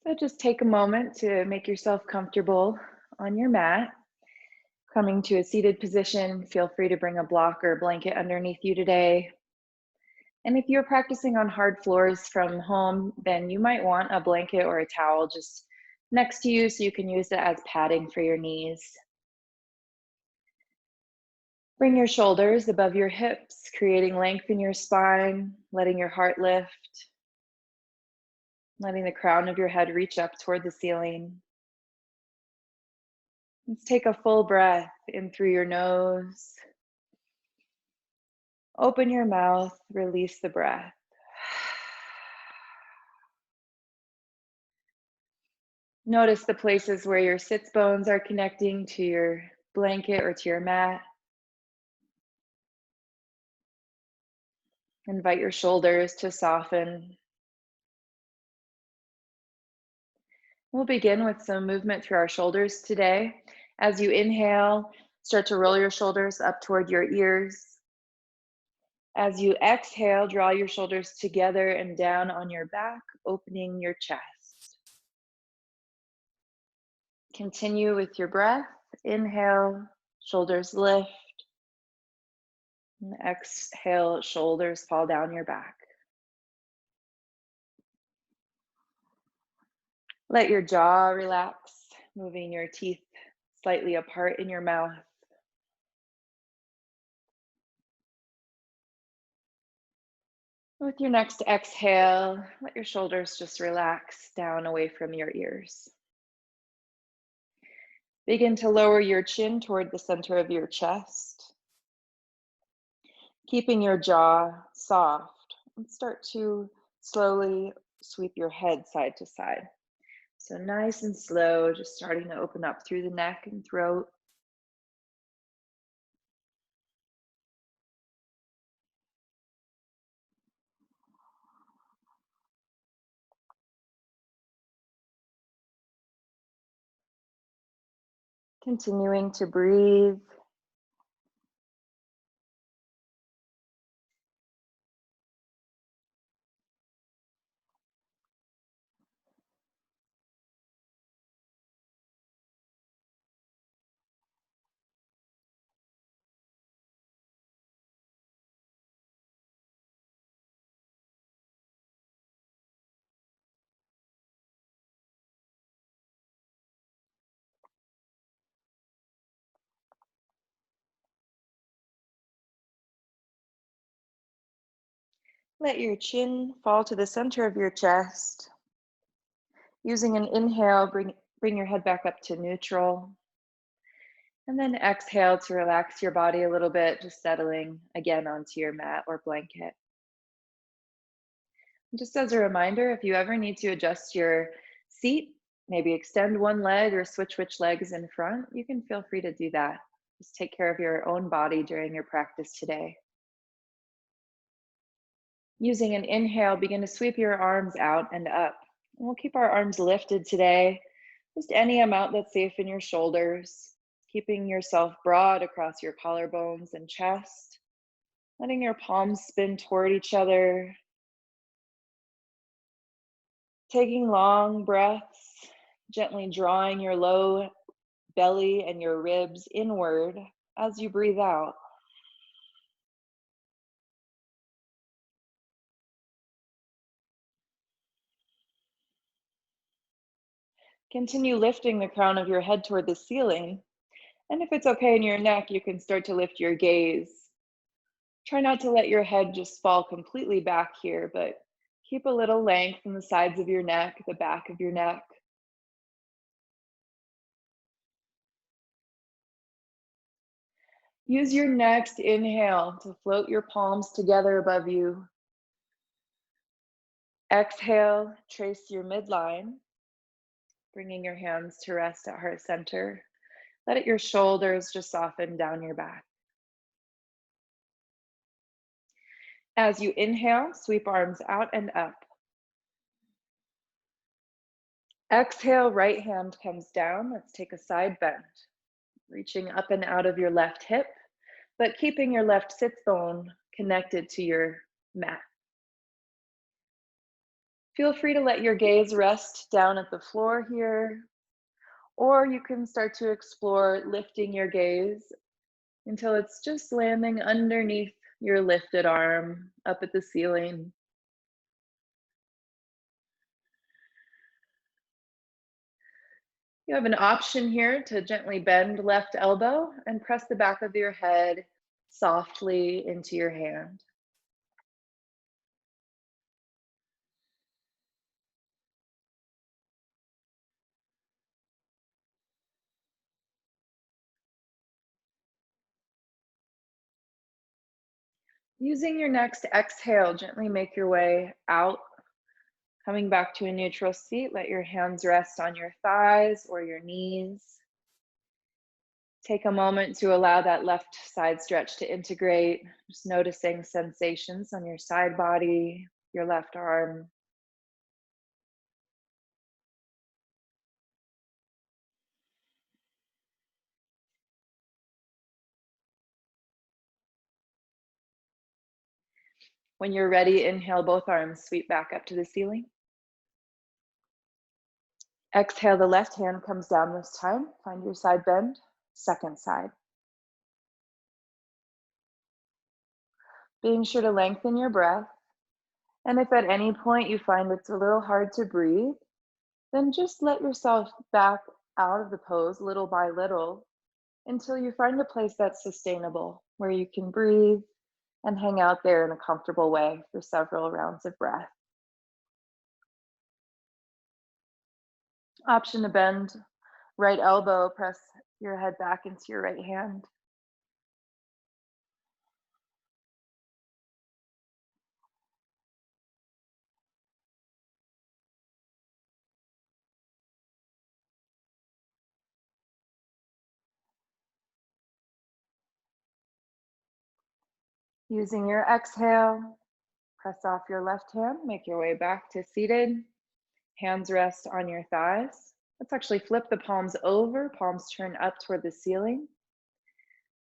So just take a moment to make yourself comfortable on your mat. Coming to a seated position, feel free to bring a block or a blanket underneath you today. And if you're practicing on hard floors from home, then you might want a blanket or a towel just next to you so you can use it as padding for your knees. Bring your shoulders above your hips, creating length in your spine, letting your heart lift, letting the crown of your head reach up toward the ceiling. Let's take a full breath in through your nose. Open your mouth, release the breath. Notice the places where your sits bones are connecting to your blanket or to your mat. Invite your shoulders to soften. We'll begin with some movement through our shoulders today. As you inhale, start to roll your shoulders up toward your ears. As you exhale, draw your shoulders together and down on your back, opening your chest. Continue with your breath. Inhale, shoulders lift. And exhale, shoulders fall down your back. Let your jaw relax, moving your teeth slightly apart in your mouth. With your next exhale, let your shoulders just relax down away from your ears. Begin to lower your chin toward the center of your chest, keeping your jaw soft, and start to slowly sweep your head side to side. So nice and slow, just starting to open up through the neck and throat. Continuing to breathe. Let your chin fall to the center of your chest. Using an inhale, bring your head back up to neutral. And then exhale to relax your body a little bit, just settling again onto your mat or blanket. And just as a reminder, if you ever need to adjust your seat, maybe extend one leg or switch which leg is in front, you can feel free to do that. Just take care of your own body during your practice today. Using an inhale, begin to sweep your arms out and up. And we'll keep our arms lifted today, just any amount that's safe in your shoulders, keeping yourself broad across your collarbones and chest, letting your palms spin toward each other, taking long breaths, gently drawing your low belly and your ribs inward as you breathe out. Continue lifting the crown of your head toward the ceiling. And if it's okay in your neck, you can start to lift your gaze. Try not to let your head just fall completely back here, but keep a little length in the sides of your neck, the back of your neck. Use your next inhale to float your palms together above you. Exhale, trace your midline, bringing your hands to rest at heart center. Let your shoulders just soften down your back. As you inhale, sweep arms out and up. Exhale, right hand comes down. Let's take a side bend, reaching up and out of your left hip, but keeping your left sits bone connected to your mat. Feel free to let your gaze rest down at the floor here, or you can start to explore lifting your gaze until it's just landing underneath your lifted arm up at the ceiling. You have an option here to gently bend left elbow and press the back of your head softly into your hand. Using your next exhale, gently make your way out, coming back to a neutral seat. Let your hands rest on your thighs or your knees. Take a moment to allow that left side stretch to integrate, just noticing sensations on your side body, your left arm. When you're ready, inhale both arms, sweep back up to the ceiling. Exhale, the left hand comes down this time. Find your side bend, second side. Being sure to lengthen your breath. And if at any point you find it's a little hard to breathe, then just let yourself back out of the pose little by little until you find a place that's sustainable, where you can breathe and hang out there in a comfortable way for several rounds of breath. Option to bend right elbow, press your head back into your right hand. Using your exhale, press off your left hand, make your way back to seated. Hands rest on your thighs. Let's actually flip the palms over, palms turn up toward the ceiling.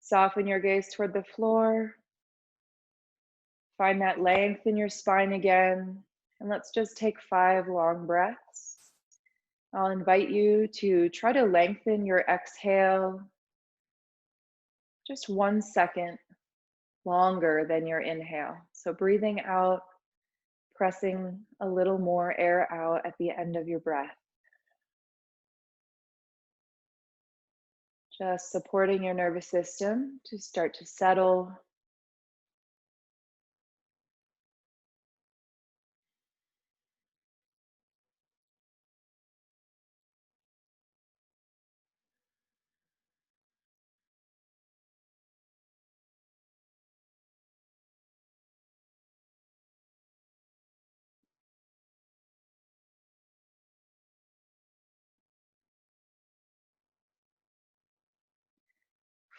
Soften your gaze toward the floor. Find that length in your spine again. And let's just take 5 long breaths. I'll invite you to try to lengthen your exhale just 1 second longer than your inhale. So breathing out, pressing a little more air out at the end of your breath. Just supporting your nervous system to start to settle.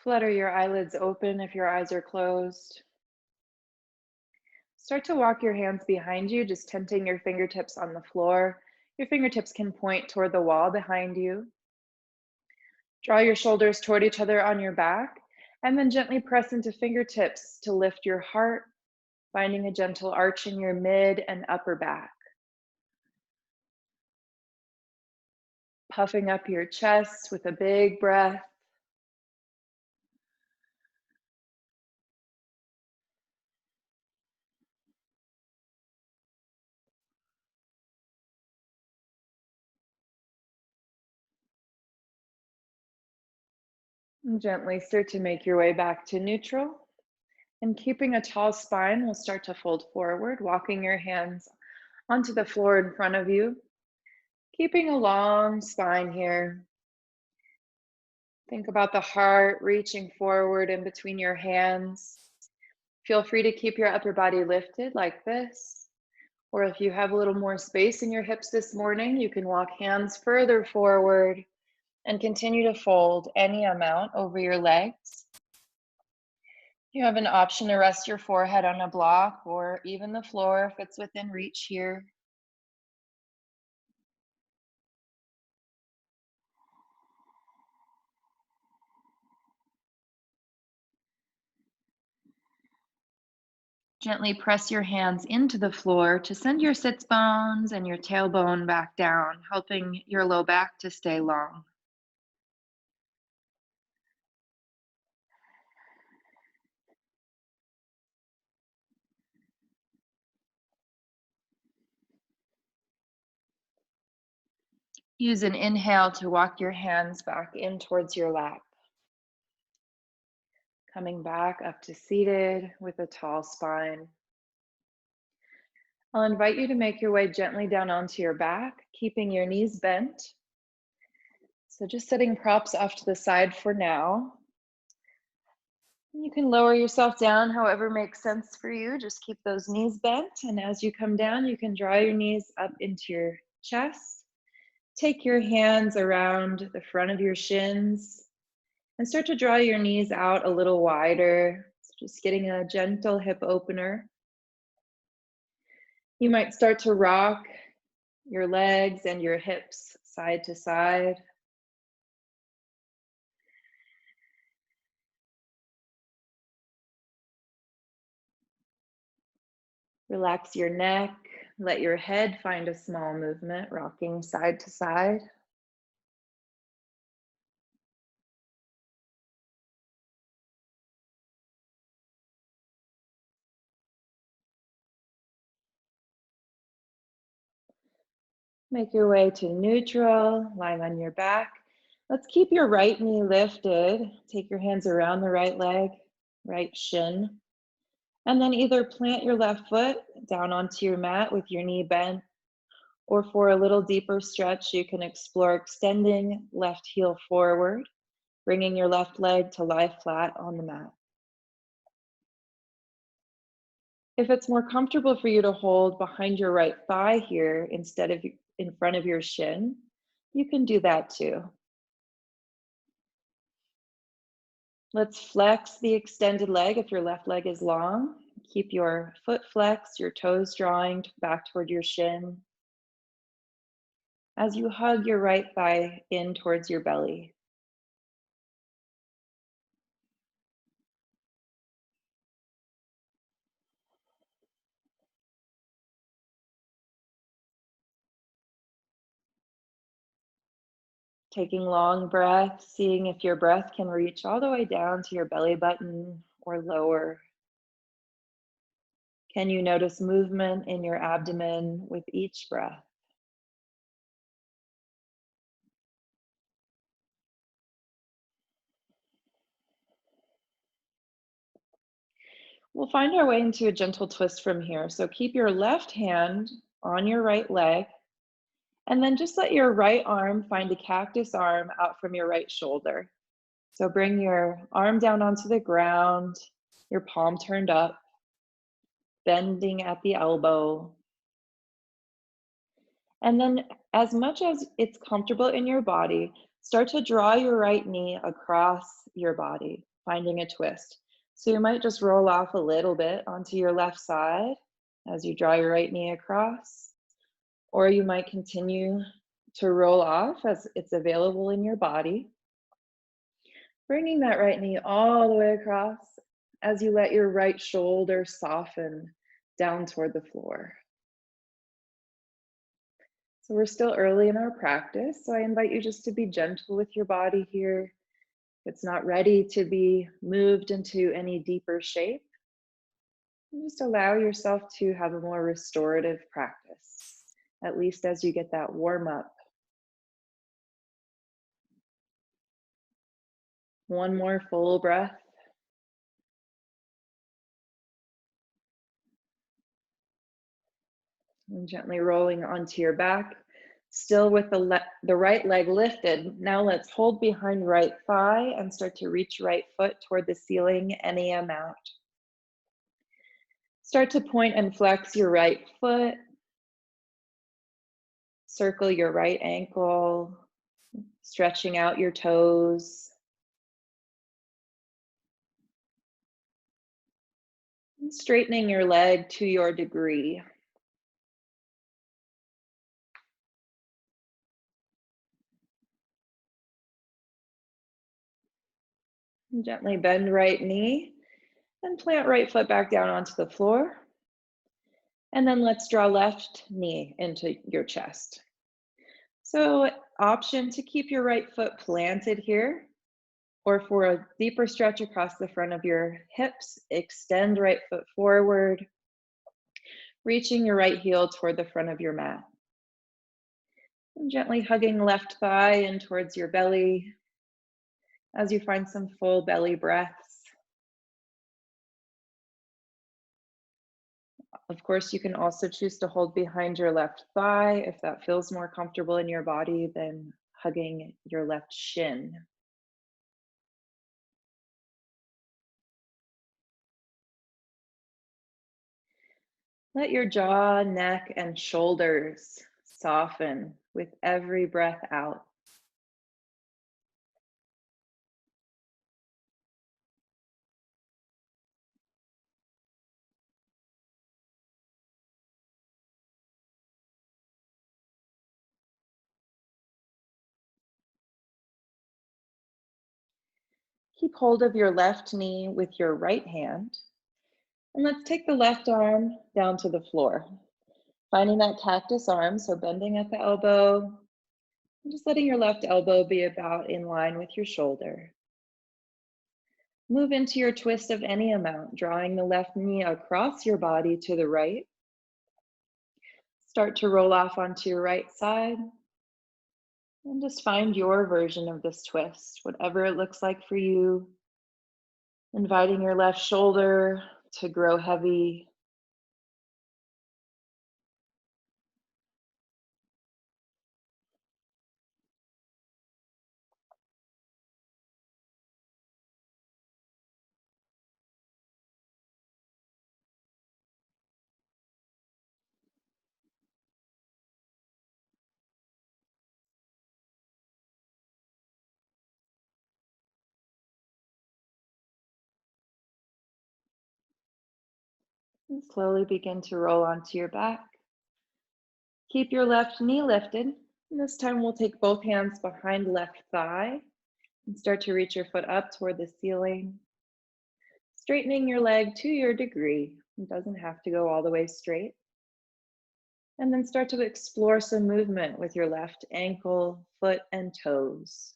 Flutter your eyelids open if your eyes are closed. Start to walk your hands behind you, just tenting your fingertips on the floor. Your fingertips can point toward the wall behind you. Draw your shoulders toward each other on your back, and then gently press into fingertips to lift your heart, finding a gentle arch in your mid and upper back. Puffing up your chest with a big breath. And gently start to make your way back to neutral. And keeping a tall spine, we'll start to fold forward, walking your hands onto the floor in front of you. Keeping a long spine here. Think about the heart reaching forward in between your hands. Feel free to keep your upper body lifted like this. Or if you have a little more space in your hips this morning, you can walk hands further forward and continue to fold any amount over your legs. You have an option to rest your forehead on a block or even the floor if it's within reach here. Gently press your hands into the floor to send your sits bones and your tailbone back down, helping your low back to stay long. Use an inhale to walk your hands back in towards your lap. Coming back up to seated with a tall spine. I'll invite you to make your way gently down onto your back, keeping your knees bent. So just setting props off to the side for now. You can lower yourself down however makes sense for you. Just keep those knees bent. And as you come down, you can draw your knees up into your chest. Take your hands around the front of your shins and start to draw your knees out a little wider. Just getting a gentle hip opener. You might start to rock your legs and your hips side to side. Relax your neck. Let your head find a small movement, rocking side to side. Make your way to neutral, lying on your back. Let's keep your right knee lifted. Take your hands around the right leg, right shin. And then either plant your left foot down onto your mat with your knee bent, or for a little deeper stretch, you can explore extending left heel forward, bringing your left leg to lie flat on the mat. If it's more comfortable for you to hold behind your right thigh here instead of in front of your shin, you can do that too. Let's flex the extended leg if your left leg is long. Keep your foot flexed, your toes drawing back toward your shin as you hug your right thigh in towards your belly. Taking long breaths, seeing if your breath can reach all the way down to your belly button or lower. Can you notice movement in your abdomen with each breath? We'll find our way into a gentle twist from here. So keep your left hand on your right leg, and then just let your right arm find a cactus arm out from your right shoulder. So bring your arm down onto the ground, your palm turned up, bending at the elbow. And then, as much as it's comfortable in your body, start to draw your right knee across your body, finding a twist. So you might just roll off a little bit onto your left side as you draw your right knee across, or you might continue to roll off as it's available in your body. Bringing that right knee all the way across as you let your right shoulder soften down toward the floor. So we're still early in our practice, so I invite you just to be gentle with your body here. If it's not ready to be moved into any deeper shape, just allow yourself to have a more restorative practice, at least as you get that warm up. One more full breath. And gently rolling onto your back, still with the right leg lifted. Now let's hold behind right thigh and start to reach right foot toward the ceiling any amount. Start to point and flex your right foot. Circle your right ankle, stretching out your toes. And straightening your leg to your degree. And gently bend right knee. Then plant right foot back down onto the floor. And then let's draw left knee into your chest. So option to keep your right foot planted here, or for a deeper stretch across the front of your hips, extend right foot forward, reaching your right heel toward the front of your mat. And gently hugging left thigh in towards your belly as you find some full belly breaths. Of course, you can also choose to hold behind your left thigh if that feels more comfortable in your body than hugging your left shin. Let your jaw, neck, and shoulders soften with every breath out. Keep hold of your left knee with your right hand. And let's take the left arm down to the floor. Finding that cactus arm, so bending at the elbow, and just letting your left elbow be about in line with your shoulder. Move into your twist of any amount, drawing the left knee across your body to the right. Start to roll off onto your right side. And just find your version of this twist, whatever it looks like for you. Inviting your left shoulder to grow heavy. And slowly begin to roll onto your back. Keep your left knee lifted. And this time we'll take both hands behind left thigh and start to reach your foot up toward the ceiling. Straightening your leg to your degree. It doesn't have to go all the way straight. And then start to explore some movement with your left ankle, foot, and toes.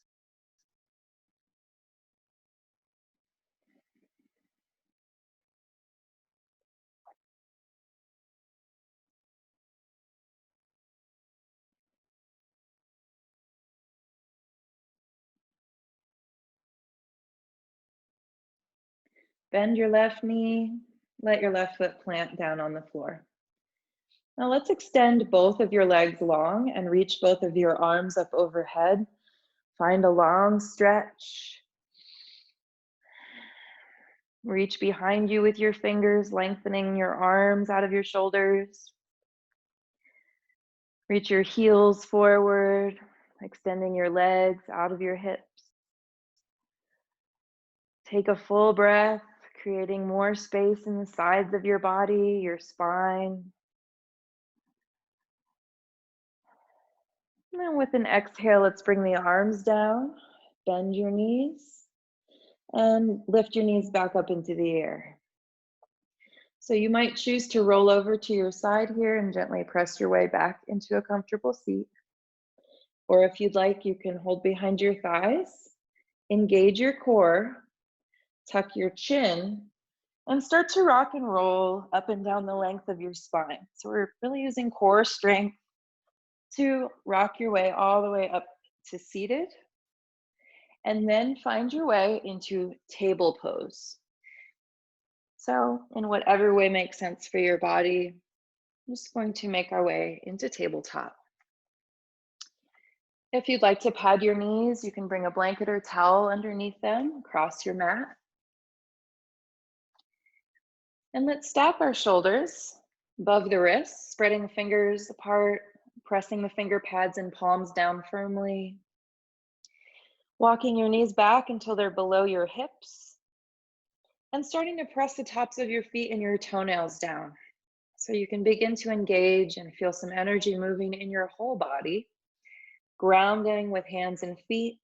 Bend your left knee, let your left foot plant down on the floor. Now let's extend both of your legs long and reach both of your arms up overhead. Find a long stretch. Reach behind you with your fingers, lengthening your arms out of your shoulders. Reach your heels forward, extending your legs out of your hips. Take a full breath, creating more space in the sides of your body, your spine. And then with an exhale, let's bring the arms down, bend your knees, and lift your knees back up into the air. So you might choose to roll over to your side here and gently press your way back into a comfortable seat. Or if you'd like, you can hold behind your thighs, engage your core, tuck your chin, and start to rock and roll up and down the length of your spine. So we're really using core strength to rock your way all the way up to seated. And then find your way into table pose. So in whatever way makes sense for your body, I'm just going to make our way into tabletop. If you'd like to pad your knees, you can bring a blanket or towel underneath them, across your mat. And let's stack our shoulders above the wrists, spreading the fingers apart, pressing the finger pads and palms down firmly. Walking your knees back until they're below your hips. And starting to press the tops of your feet and your toenails down. So you can begin to engage and feel some energy moving in your whole body. Grounding with hands and feet.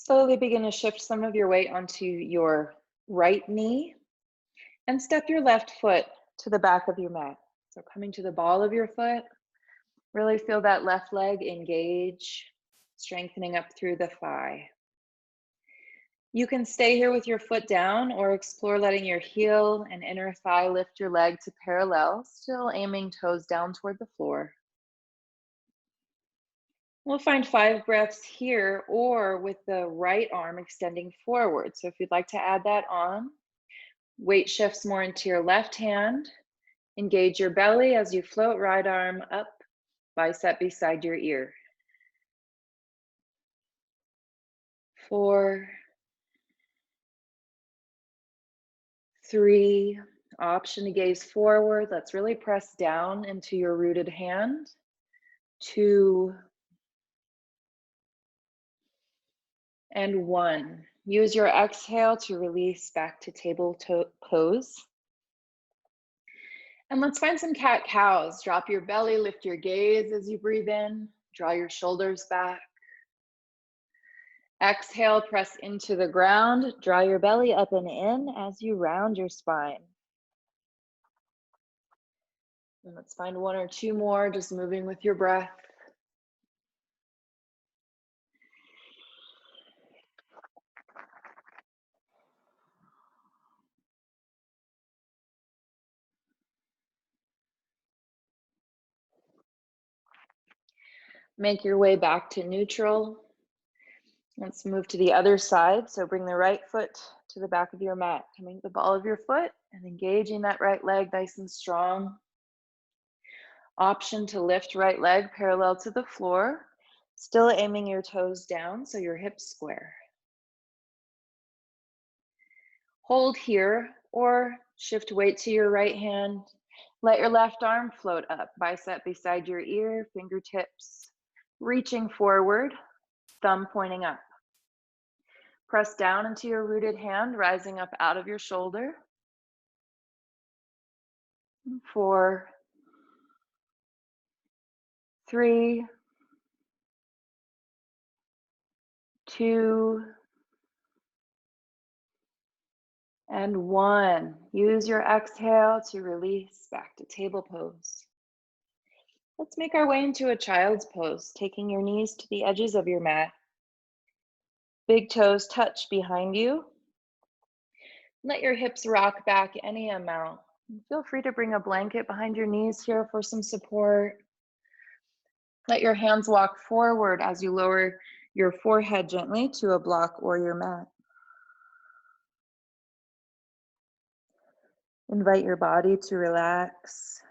Slowly begin to shift some of your weight onto your right knee and step your left foot to the back of your mat. So coming to the ball of your foot, really feel that left leg engage, strengthening up through the thigh. You can stay here with your foot down or explore letting your heel and inner thigh lift your leg to parallel, still aiming toes down toward the floor. We'll find 5 breaths here or with the right arm extending forward. So if you'd like to add that on, weight shifts more into your left hand. Engage your belly as you float right arm up, bicep beside your ear. 4, 3, option to gaze forward. Let's really press down into your rooted hand. 2, and 1. Use your exhale to release back to table pose. And let's find some cat-cows. Drop your belly, lift your gaze as you breathe in. Draw your shoulders back. Exhale, press into the ground. Draw your belly up and in as you round your spine. And let's find 1 or 2 more, just moving with your breath. Make your way back to neutral. Let's move to the other side. So bring the right foot to the back of your mat, coming to the ball of your foot and engaging that right leg nice and strong. Option to lift right leg parallel to the floor, still aiming your toes down so your hips square. Hold here or shift weight to your right hand. Let your left arm float up, bicep beside your ear, fingertips reaching forward, thumb pointing up. Press down into your rooted hand, rising up out of your shoulder. 4, 3, 2, and 1. Use your exhale to release back to table pose. Let's make our way into a child's pose, taking your knees to the edges of your mat. Big toes touch behind you. Let your hips rock back any amount. Feel free to bring a blanket behind your knees here for some support. Let your hands walk forward as you lower your forehead gently to a block or your mat. Invite your body to relax.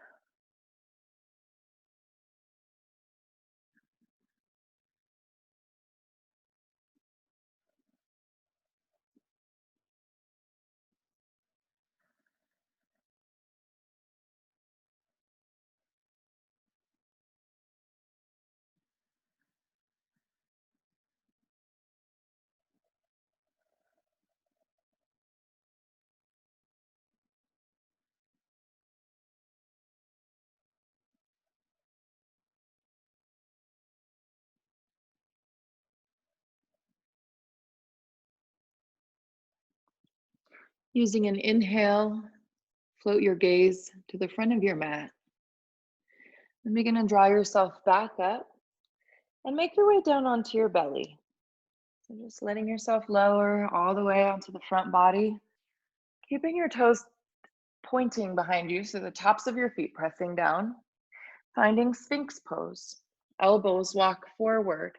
Using an inhale, float your gaze to the front of your mat. And begin to draw yourself back up and make your way down onto your belly. So just letting yourself lower all the way onto the front body, keeping your toes pointing behind you, so the tops of your feet pressing down. Finding Sphinx Pose. Elbows walk forward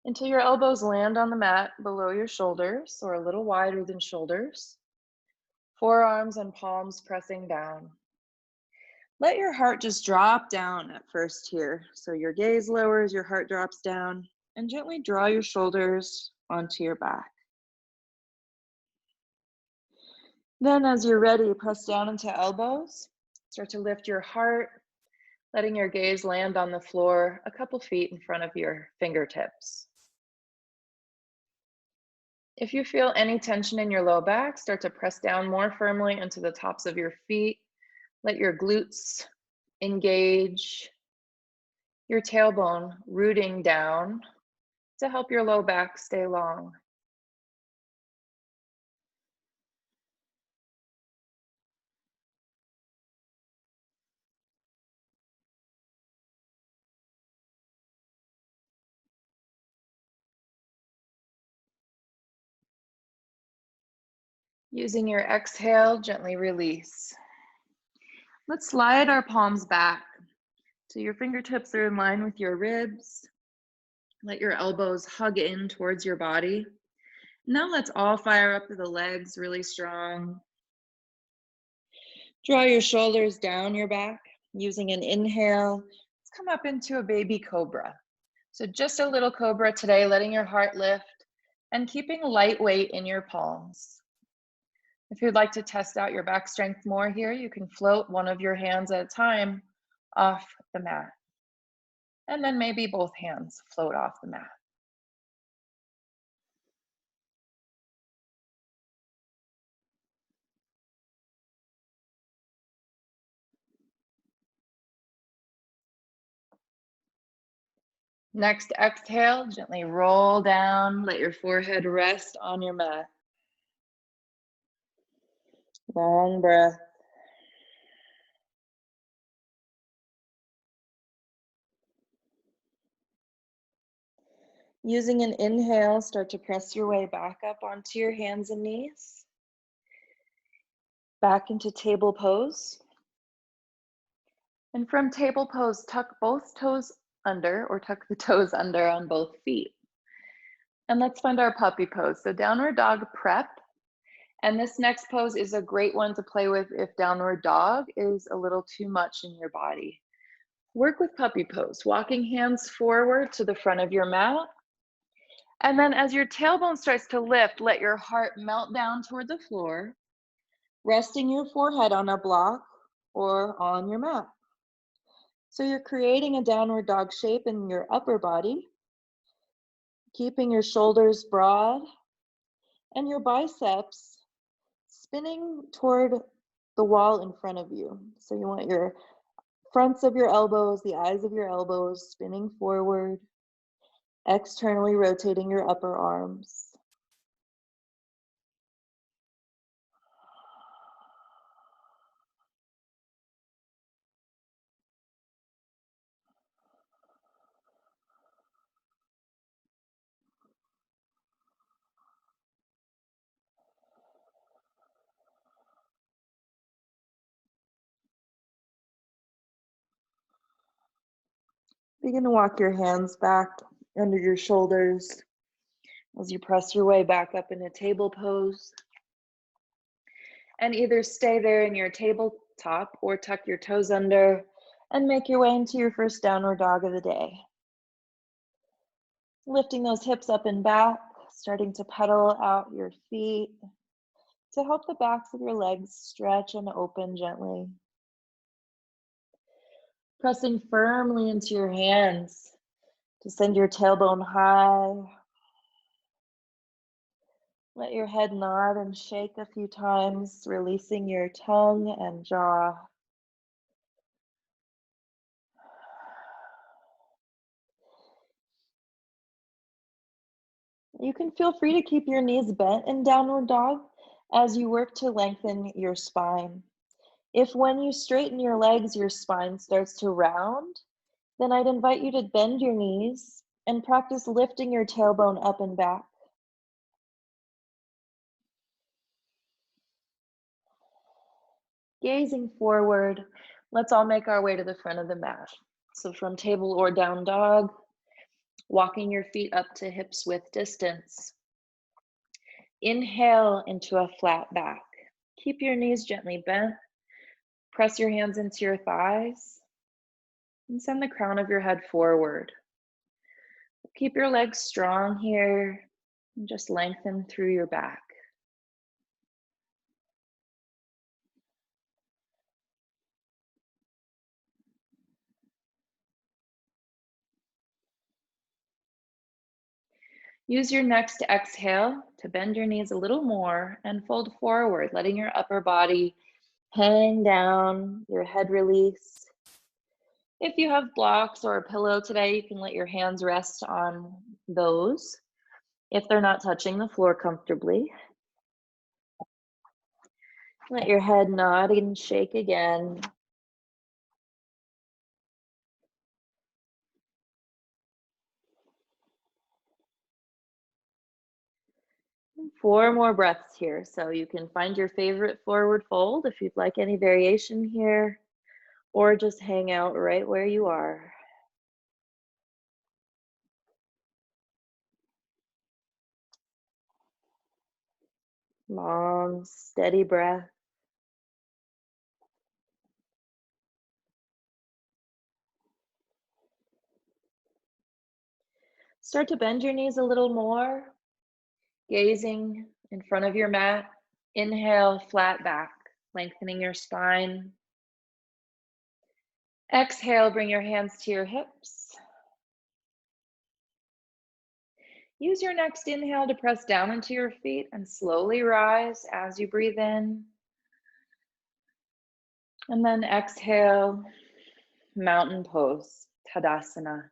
until your elbows land on the mat below your shoulders or a little wider than shoulders. Forearms and palms pressing down. Let your heart just drop down at first here. So your gaze lowers, your heart drops down, and gently draw your shoulders onto your back. Then as you're ready, press down into elbows. Start to lift your heart, letting your gaze land on the floor a couple feet in front of your fingertips. If you feel any tension in your low back, start to press down more firmly into the tops of your feet. Let your glutes engage, your tailbone rooting down to help your low back stay long. Using your exhale, gently release. Let's slide our palms back so your fingertips are in line with your ribs. Let your elbows hug in towards your body. Now let's all fire up to the legs really strong. Draw your shoulders down your back. Using an inhale, let's come up into a baby cobra. So just a little cobra today, letting your heart lift and keeping light weight in your palms. If you'd like to test out your back strength more here, you can float one of your hands at a time off the mat. And then maybe both hands float off the mat. Next exhale, gently roll down, let your forehead rest on your mat. Long breath. Using an inhale, start to press your way back up onto your hands and knees. Back into table pose. And from table pose, tuck both toes under, or tuck the toes under on both feet. And let's find our puppy pose. So downward dog prep. And this next pose is a great one to play with if downward dog is a little too much in your body. Work with puppy pose, walking hands forward to the front of your mat. And then as your tailbone starts to lift, let your heart melt down toward the floor, resting your forehead on a block or on your mat. So you're creating a downward dog shape in your upper body, keeping your shoulders broad and your biceps spinning toward the wall in front of you. So you want your fronts of your elbows, the eyes of your elbows spinning forward, externally rotating your upper arms. Begin to walk your hands back under your shoulders as you press your way back up into table pose. And either stay there in your tabletop or tuck your toes under and make your way into your first downward dog of the day. Lifting those hips up and back, starting to pedal out your feet to help the backs of your legs stretch and open gently. Pressing firmly into your hands to send your tailbone high. Let your head nod and shake a few times, releasing your tongue and jaw. You can feel free to keep your knees bent in downward dog as you work to lengthen your spine. If when you straighten your legs, your spine starts to round, then I'd invite you to bend your knees and practice lifting your tailbone up and back. Gazing forward, let's all make our way to the front of the mat. So from table or down dog, walking your feet up to hips width distance. Inhale into a flat back. Keep your knees gently bent. Press your hands into your thighs and send the crown of your head forward. Keep your legs strong here and just lengthen through your back. Use your next exhale to bend your knees a little more and fold forward, letting your upper body hang down, your head release. If you have blocks or a pillow today, you can let your hands rest on those if they're not touching the floor comfortably. Let your head nod and shake again. 4 more breaths here. So you can find your favorite forward fold if you'd like any variation here, or just hang out right where you are. Long, steady breath. Start to bend your knees a little more, gazing in front of your mat. Inhale, flat back, lengthening your spine. Exhale, bring your hands to your hips. Use your next inhale to press down into your feet and slowly rise as you breathe in. And then exhale, mountain pose, Tadasana,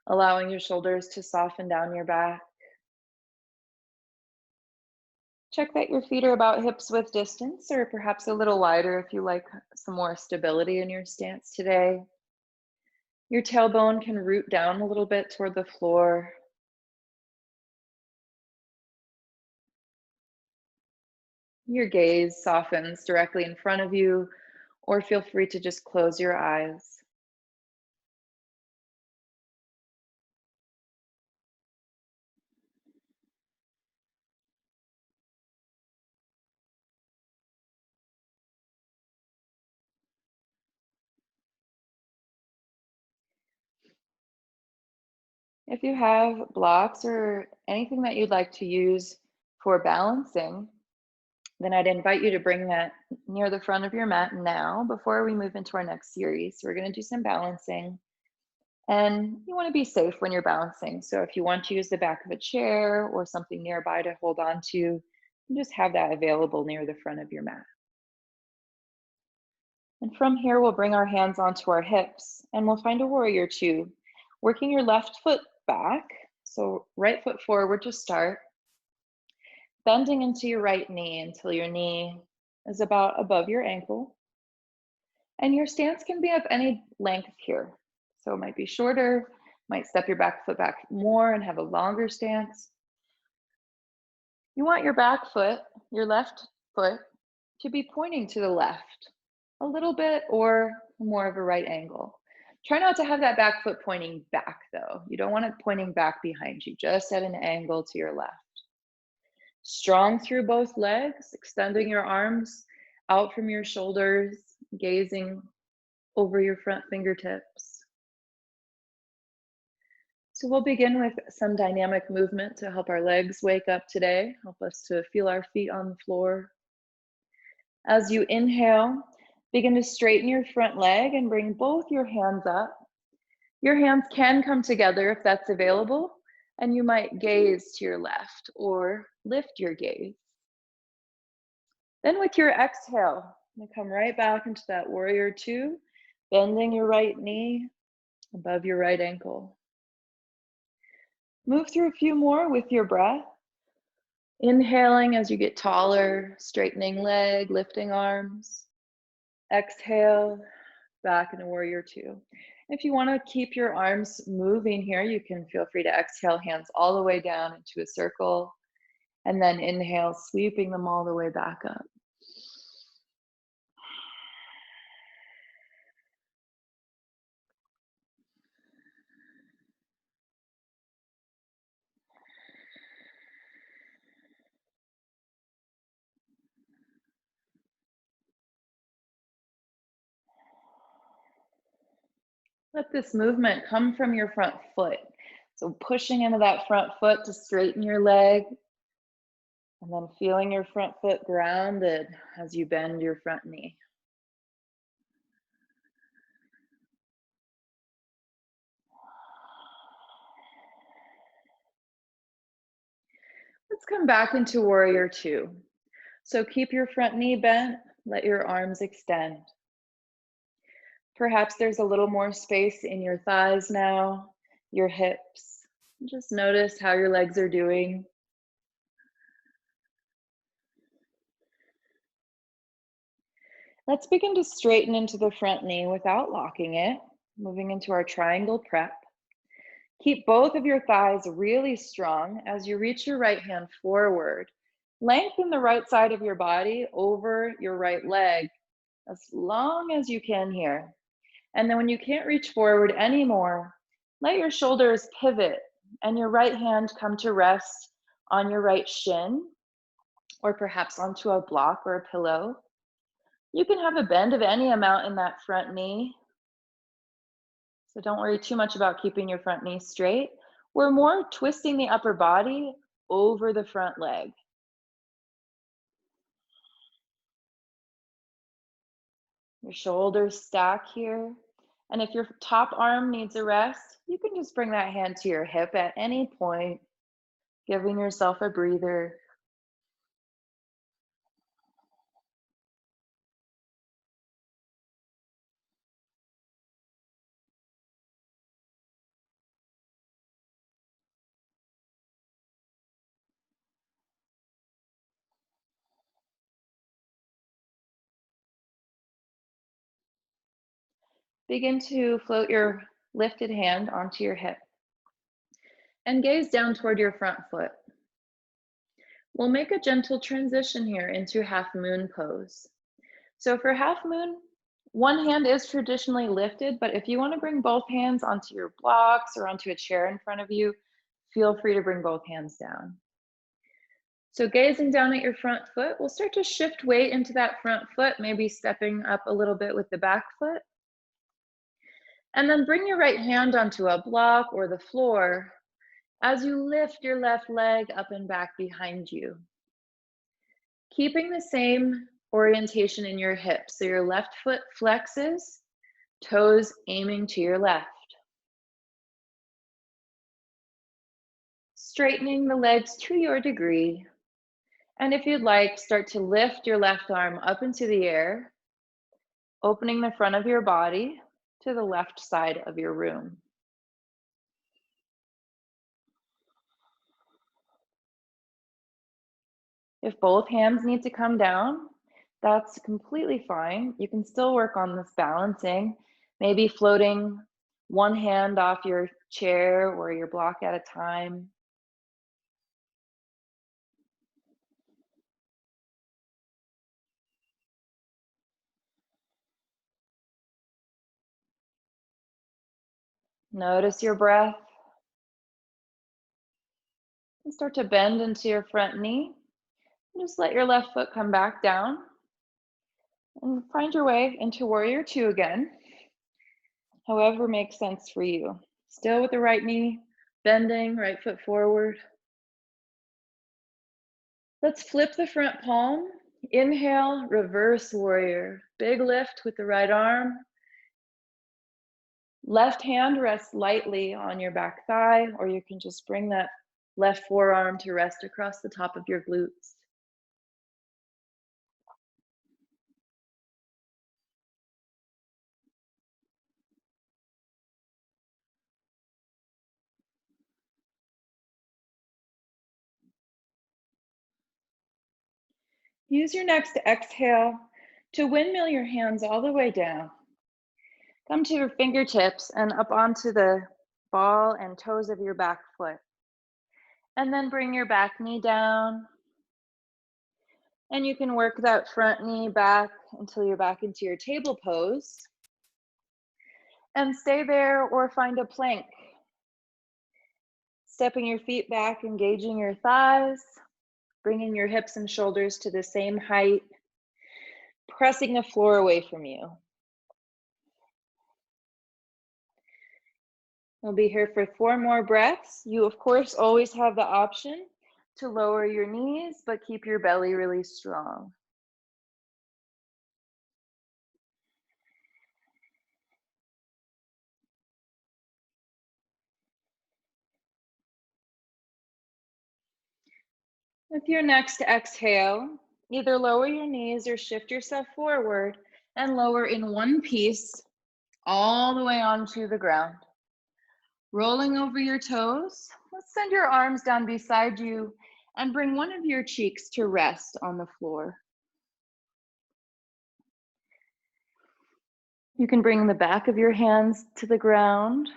allowing your shoulders to soften down your back. Check that your feet are about hips width distance, or perhaps a little wider if you like some more stability in your stance today. Your tailbone can root down a little bit toward the floor. Your gaze softens directly in front of you, or feel free to just close your eyes. If you have blocks or anything that you'd like to use for balancing, then I'd invite you to bring that near the front of your mat now before we move into our next series. So we're going to do some balancing, and you want to be safe when you're balancing. So if you want to use the back of a chair or something nearby to hold on to, you just have that available near the front of your mat. And from here, we'll bring our hands onto our hips and we'll find a warrior two, working your left foot back. So right foot forward to start, bending into your right knee until your knee is about above your ankle. And your stance can be of any length here. So it might be shorter, might step your back foot back more and have a longer stance. You want your back foot, your left foot, to be pointing to the left a little bit or more of a right angle. Try not to have that back foot pointing back though. You don't want it pointing back behind you, just at an angle to your left. Strong through both legs, extending your arms out from your shoulders, gazing over your front fingertips. So we'll begin with some dynamic movement to help our legs wake up today, help us to feel our feet on the floor. As you inhale, begin to straighten your front leg and bring both your hands up. Your hands can come together if that's available, and you might gaze to your left or lift your gaze. Then with your exhale, you come right back into that warrior two, bending your right knee above your right ankle. Move through a few more with your breath. Inhaling as you get taller, straightening leg, lifting arms. Exhale, back into warrior two. If you want to keep your arms moving here, you can feel free to exhale, hands all the way down into a circle, and then inhale, sweeping them all the way back up. Let this movement come from your front foot. So pushing into that front foot to straighten your leg, and then feeling your front foot grounded as you bend your front knee. Let's come back into warrior two. So keep your front knee bent, let your arms extend. Perhaps there's a little more space in your thighs now, your hips. Just notice how your legs are doing. Let's begin to straighten into the front knee without locking it, moving into our triangle prep. Keep both of your thighs really strong as you reach your right hand forward, Lengthen the right side of your body over your right leg as long as you can here. And then when you can't reach forward anymore, let your shoulders pivot and your right hand come to rest on your right shin or perhaps onto a block or a pillow. You can have a bend of any amount in that front knee. So don't worry too much about keeping your front knee straight. We're more twisting the upper body over the front leg. Your shoulders stack here. And if your top arm needs a rest, you can just bring that hand to your hip at any point, giving yourself a breather. Begin to float your lifted hand onto your hip and gaze down toward your front foot. We'll make a gentle transition here into half moon pose. So for half moon, one hand is traditionally lifted, but if you want to bring both hands onto your blocks or onto a chair in front of you, feel free to bring both hands down. So gazing down at your front foot, we'll start to shift weight into that front foot, maybe stepping up a little bit with the back foot. And then bring your right hand onto a block or the floor as you lift your left leg up and back behind you. Keeping the same orientation in your hips, so your left foot flexes, toes aiming to your left. Straightening the legs to your degree. And if you'd like, start to lift your left arm up into the air, opening the front of your body to the left side of your room. If both hands need to come down, that's completely fine. You can still work on this balancing, maybe floating one hand off your chair or your block at a time. Notice your breath and start to bend into your front knee. Just let your left foot come back down and find your way into warrior two again, however makes sense for you. Still with the right knee bending, right foot forward. Let's flip the front palm. Inhale, reverse warrior. Big lift with the right arm. Left hand rests lightly on your back thigh, or you can just bring that left forearm to rest across the top of your glutes. Use your next exhale to windmill your hands all the way down. Come to your fingertips and up onto the ball and toes of your back foot. And then bring your back knee down. And you can work that front knee back until you're back into your table pose. And stay there or find a plank. Stepping your feet back, engaging your thighs, bringing your hips and shoulders to the same height, pressing the floor away from you. We'll be here for 4 more breaths. You, of course, always have the option to lower your knees, but keep your belly really strong. With your next exhale, either lower your knees or shift yourself forward and lower in one piece all the way onto the ground. Rolling over your toes, let's send your arms down beside you and bring one of your cheeks to rest on the floor. You can bring the back of your hands to the ground,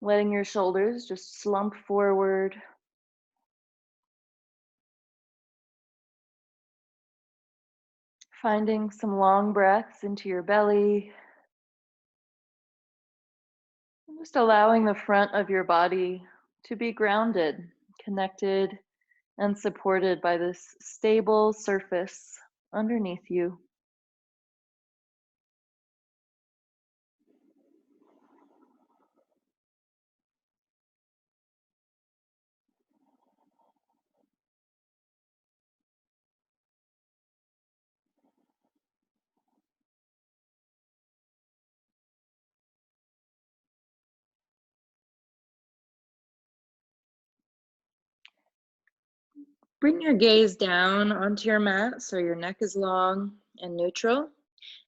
letting your shoulders just slump forward. Finding some long breaths into your belly. And just allowing the front of your body to be grounded, connected, and supported by this stable surface underneath you. Bring your gaze down onto your mat so your neck is long and neutral,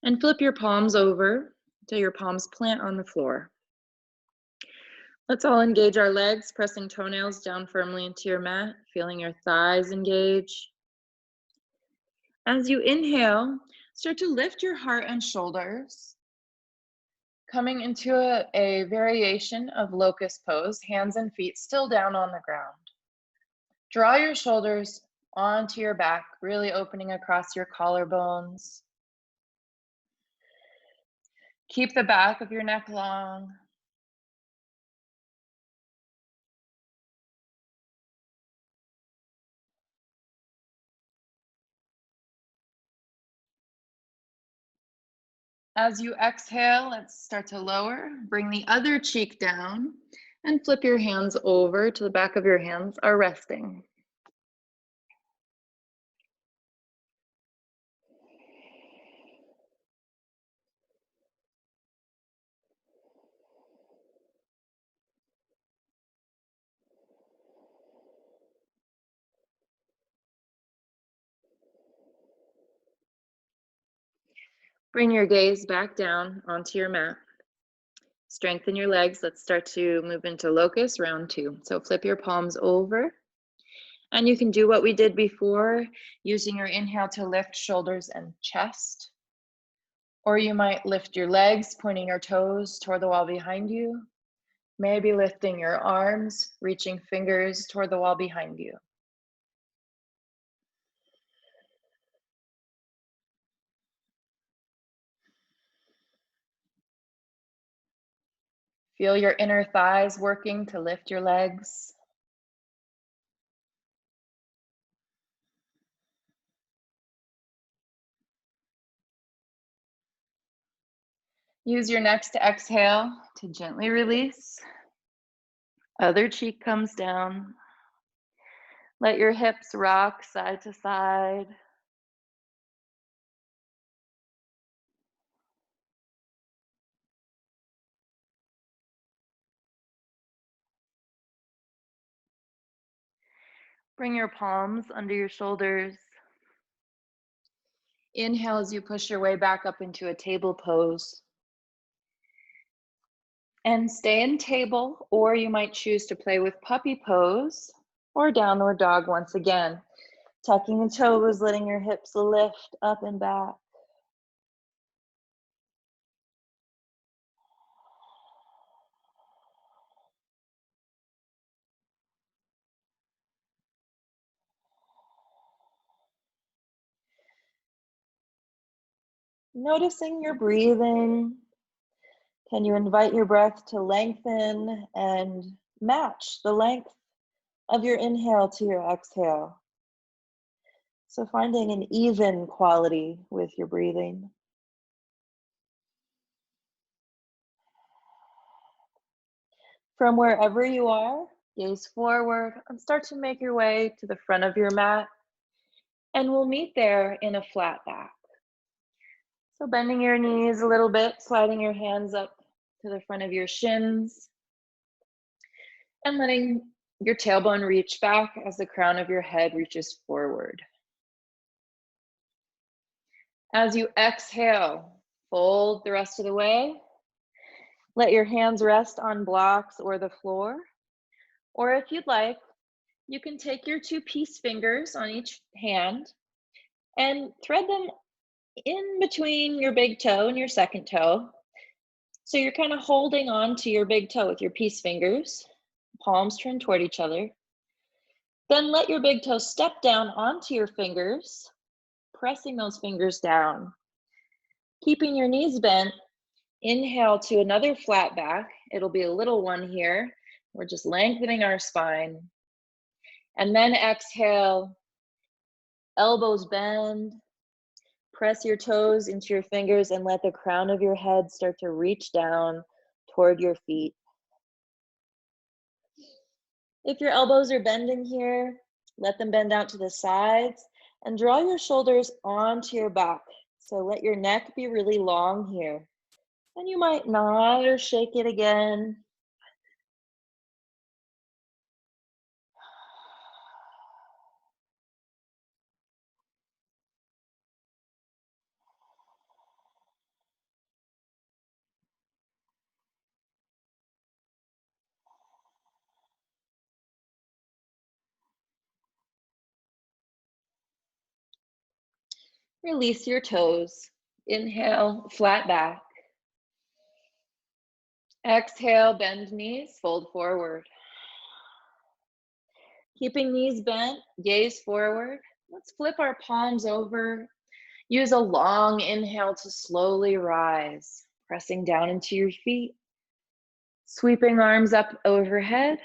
and flip your palms over till your palms plant on the floor. Let's all engage our legs, pressing toenails down firmly into your mat, feeling your thighs engage. As you inhale, start to lift your heart and shoulders, coming into a variation of Locust Pose, hands and feet still down on the ground. Draw your shoulders onto your back, really opening across your collarbones. Keep the back of your neck long. As you exhale, let's start to lower. Bring the other cheek down and flip your hands over to the back of your hands are resting. Bring your gaze back down onto your mat. Strengthen your legs. Let's start to move into Locust, round 2. So flip your palms over. And you can do what we did before, using your inhale to lift shoulders and chest. Or you might lift your legs, pointing your toes toward the wall behind you. Maybe lifting your arms, reaching fingers toward the wall behind you. Feel your inner thighs working to lift your legs. Use your next exhale to gently release. Other cheek comes down. Let your hips rock side to side. Bring your palms under your shoulders. Inhale as you push your way back up into a table pose. And stay in table, or you might choose to play with puppy pose or downward dog once again. Tucking the toes, letting your hips lift up and back. Noticing your breathing. Can you invite your breath to lengthen and match the length of your inhale to your exhale? So finding an even quality with your breathing. From wherever you are, gaze forward and start to make your way to the front of your mat. And we'll meet there in a flat back. So bending your knees a little bit, sliding your hands up to the front of your shins, and letting your tailbone reach back as the crown of your head reaches forward. As you exhale, fold the rest of the way. Let your hands rest on blocks or the floor. Or if you'd like, you can take your 2 peace fingers on each hand and thread them in between your big toe and your second toe. So you're kind of holding on to your big toe with your peace fingers, palms turned toward each other. Then let your big toe step down onto your fingers. pressing those fingers down. Keeping your knees bent, inhale to another flat back. It'll be a little one here. We're just lengthening our spine. And then exhale, elbows bend. Press your toes into your fingers and let the crown of your head start to reach down toward your feet. If your elbows are bending here, let them bend out to the sides and draw your shoulders onto your back. So let your neck be really long here. And you might nod or shake it again. Release your toes. Inhale, flat back. Exhale, bend knees, fold forward. Keeping knees bent, gaze forward. Let's flip our palms over. Use a long inhale to slowly rise, pressing down into your feet. Sweeping arms up overhead.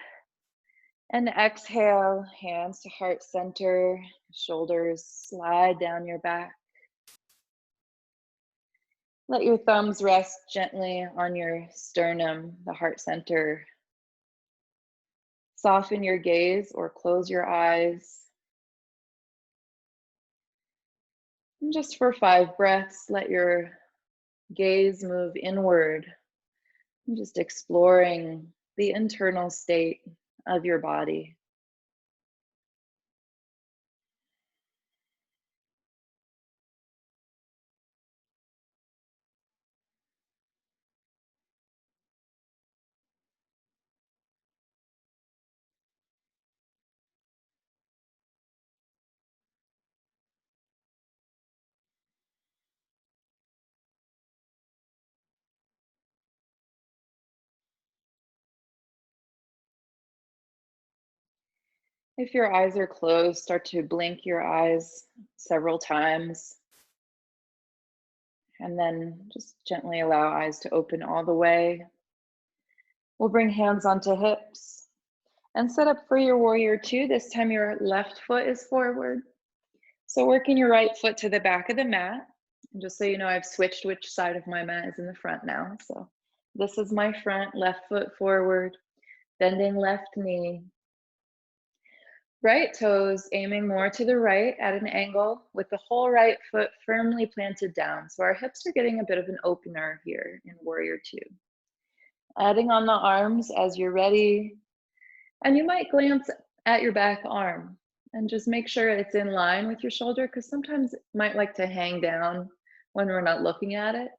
And exhale, hands to heart center, shoulders slide down your back. Let your thumbs rest gently on your sternum, the heart center. Soften your gaze or close your eyes. And just for 5 breaths, let your gaze move inward. And just exploring the internal state of your body. If your eyes are closed, start to blink your eyes several times. And then just gently allow eyes to open all the way. We'll bring hands onto hips and set up for your warrior 2. This time your left foot is forward. So working your right foot to the back of the mat. And just so you know, I've switched which side of my mat is in the front now. So this is my front, left foot forward, bending left knee. Right toes aiming more to the right at an angle with the whole right foot firmly planted down. So our hips are getting a bit of an opener here in warrior 2. Adding on the arms as you're ready. And you might glance at your back arm and just make sure it's in line with your shoulder, because sometimes it might like to hang down when we're not looking at it.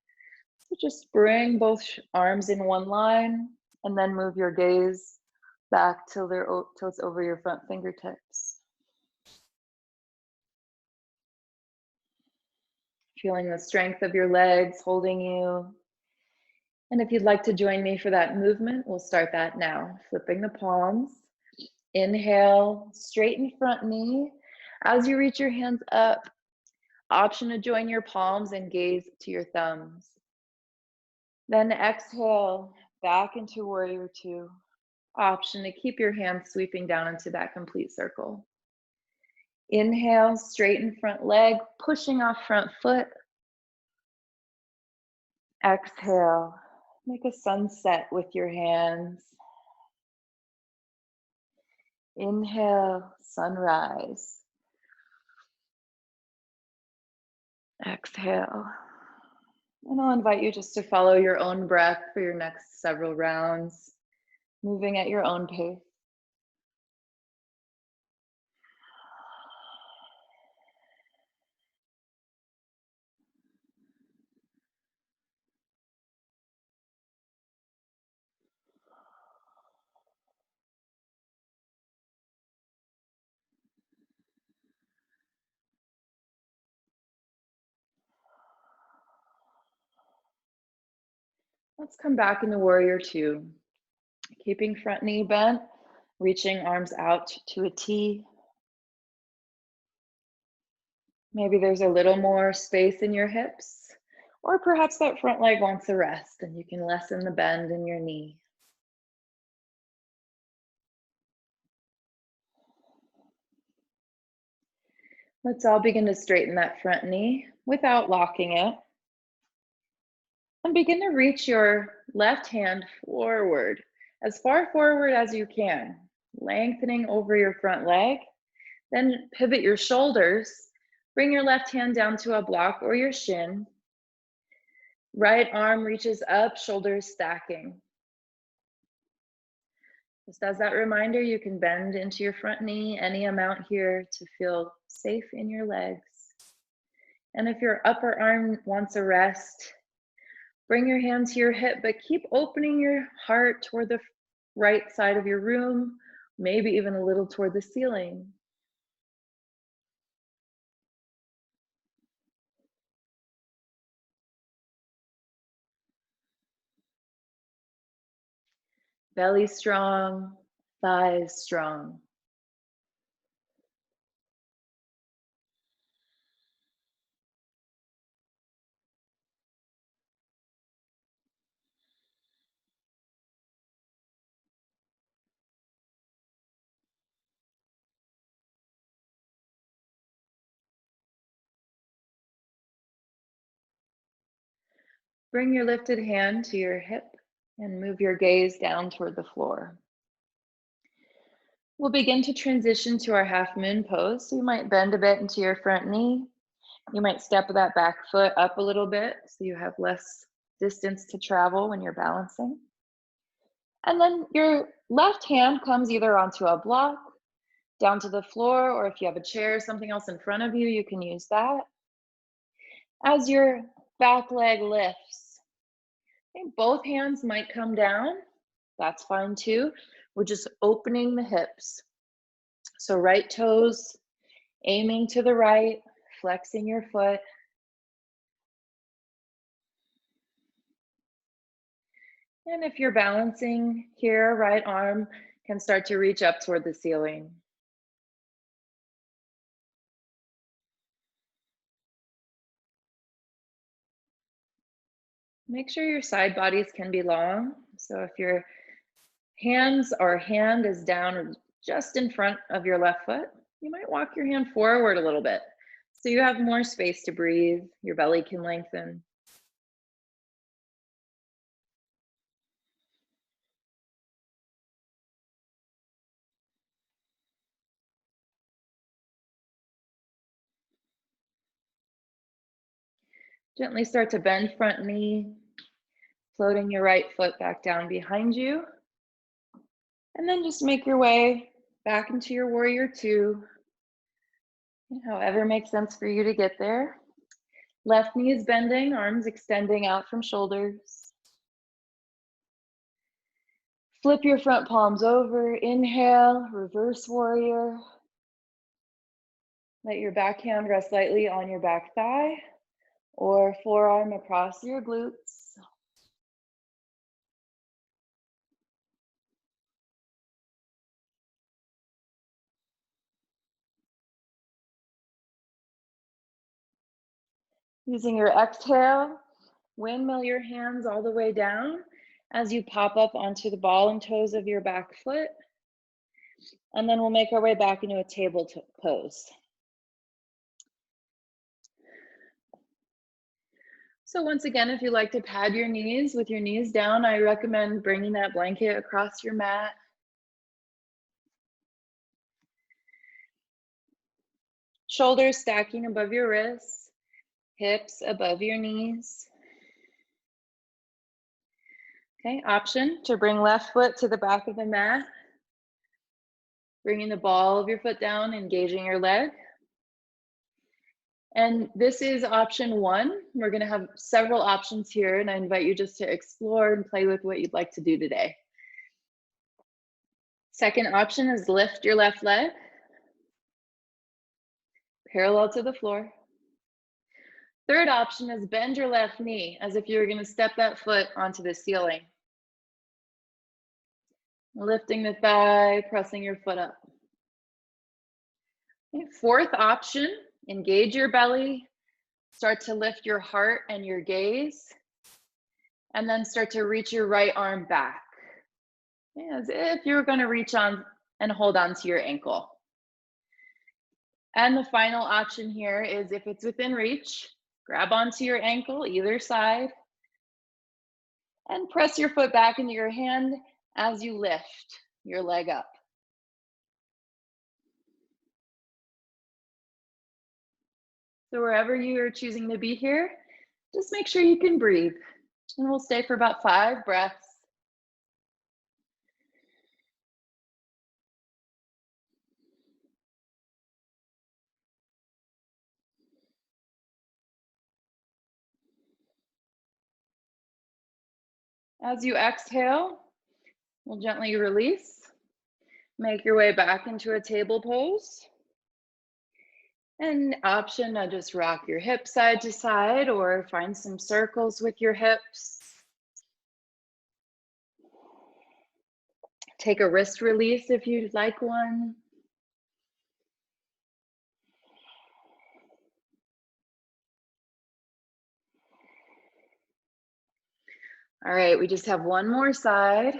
So just bring both arms in one line and then move your gaze back till it's over your front fingertips. Feeling the strength of your legs holding you. And if you'd like to join me for that movement, we'll start that now. Flipping the palms. Inhale, straighten front knee. As you reach your hands up, option to join your palms and gaze to your thumbs. Then exhale, back into warrior 2. Option to keep your hands sweeping down into that complete circle. Inhale, straighten front leg, pushing off front foot. Exhale, make a sunset with your hands. Inhale, sunrise. Exhale. And I'll invite you just to follow your own breath for your next several rounds, moving at your own pace. Let's come back into warrior 2. Keeping front knee bent, reaching arms out to a T. Maybe there's a little more space in your hips, or perhaps that front leg wants a rest and you can lessen the bend in your knee. Let's all begin to straighten that front knee without locking it. And begin to reach your left hand forward, as far forward as you can, lengthening over your front leg. Then pivot your shoulders. Bring your left hand down to a block or your shin. Right arm reaches up, shoulders stacking. Just as that reminder, you can bend into your front knee any amount here to feel safe in your legs. And if your upper arm wants a rest, bring your hand to your hip, but keep opening your heart toward the right side of your room, maybe even a little toward the ceiling. Belly strong, thighs strong. Bring your lifted hand to your hip and move your gaze down toward the floor. We'll begin to transition to our half moon pose. So you might bend a bit into your front knee. You might step that back foot up a little bit so you have less distance to travel when you're balancing. And then your left hand comes either onto a block, down to the floor, or if you have a chair or something else in front of you, you can use that. As your back leg lifts, okay, both hands might come down. That's fine too. We're just opening the hips. So right toes aiming to the right, flexing your foot. And if you're balancing here, right arm can start to reach up toward the ceiling. Make sure your side bodies can be long. So if your hands or hand is down just in front of your left foot, you might walk your hand forward a little bit so you have more space to breathe, your belly can lengthen. Gently start to bend front knee, floating your right foot back down behind you. And then just make your way back into your warrior two, however makes sense for you to get there. Left knee is bending, arms extending out from shoulders. Flip your front palms over, inhale, reverse warrior. Let your back hand rest lightly on your back thigh or forearm across your glutes. Using your exhale, windmill your hands all the way down as you pop up onto the ball and toes of your back foot. And then we'll make our way back into a table pose. So once again, if you like to pad your knees with your knees down, I recommend bringing that blanket across your mat. Shoulders stacking above your wrists, hips above your knees. Okay, option to bring left foot to the back of the mat, bringing the ball of your foot down, engaging your leg. And this is option one. We're going to have several options here, and I invite you just to explore and play with what you'd like to do today. Second option is lift your left leg parallel to the floor. Third option is bend your left knee as if you were going to step that foot onto the ceiling. Lifting the thigh, pressing your foot up. Okay, fourth option Engage your belly. Start to lift your heart and your gaze. And then start to reach your right arm back, as if you're going to reach on and hold on to your ankle. And the final option here is, if it's within reach, grab onto your ankle, either side, and press your foot back into your hand as you lift your leg up. So wherever you are choosing to be here, just make sure you can breathe. And we'll stay for about 5 breaths. As you exhale, we'll gently release. Make your way back into a table pose. An option to just rock your hips side to side or find some circles with your hips. Take a wrist release if you'd like one. All right, we just have one more side.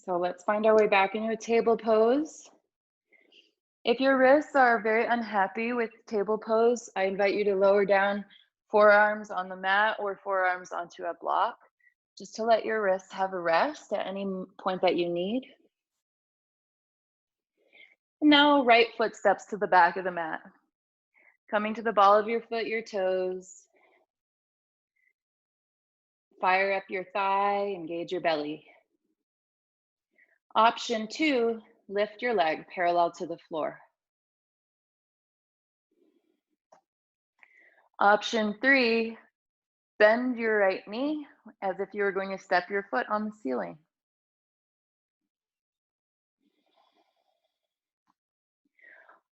So let's find our way back into a table pose. If your wrists are very unhappy with table pose, I invite you to lower down forearms on the mat or forearms onto a block, just to let your wrists have a rest at any point that you need. And now right foot steps to the back of the mat. Coming to the ball of your foot, your toes. Fire up your thigh, engage your belly. Option 2, lift your leg parallel to the floor. Option 3, bend your right knee as if you were going to step your foot on the ceiling.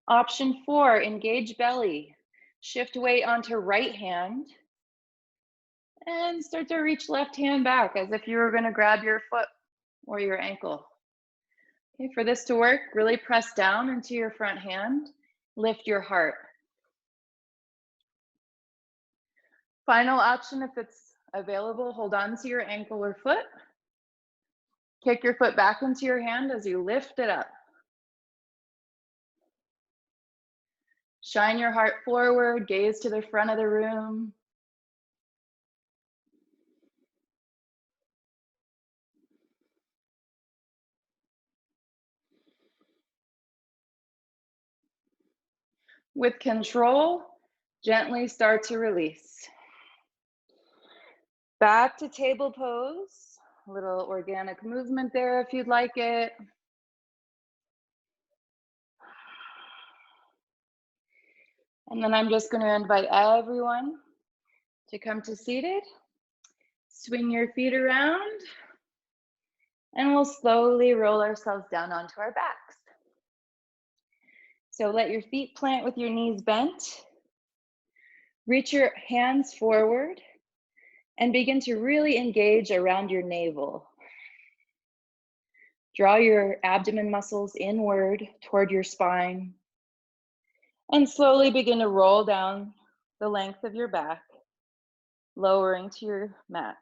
Option 4, engage belly. Shift weight onto right hand and start to reach left hand back as if you were going to grab your foot or your ankle. Okay, for this to work, really press down into your front hand, lift your heart. Final option, if it's available, hold on to your ankle or foot. Kick your foot back into your hand as you lift it up. Shine your heart forward, gaze to the front of the room. With control, gently start to release. Back to table pose. A little organic movement there if you'd like it. And then I'm just going to invite everyone to come to seated. Swing your feet around. And we'll slowly roll ourselves down onto our backs. So let your feet plant with your knees bent. Reach your hands forward and begin to really engage around your navel. Draw your abdomen muscles inward toward your spine and slowly begin to roll down the length of your back, lowering to your mat.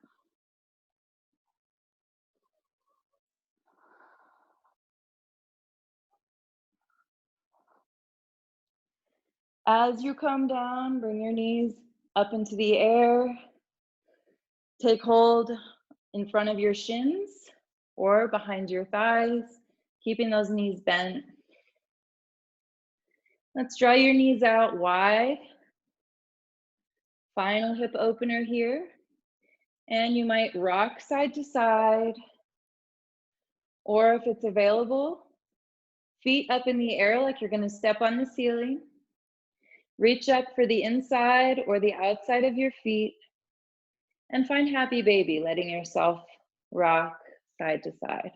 As you come down, bring your knees up into the air. Take hold in front of your shins or behind your thighs, keeping those knees bent. Let's draw your knees out wide. Final hip opener here. And you might rock side to side, or if it's available, feet up in the air like you're going to step on the ceiling. Reach up for the inside or the outside of your feet and find happy baby, letting yourself rock side to side.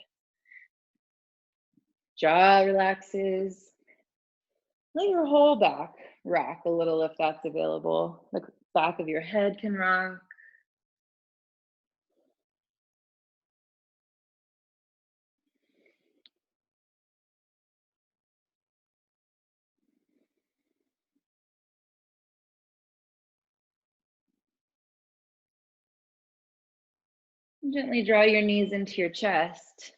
Jaw relaxes. Let your whole back rock a little if that's available. The back of your head can rock. Gently draw your knees into your chest.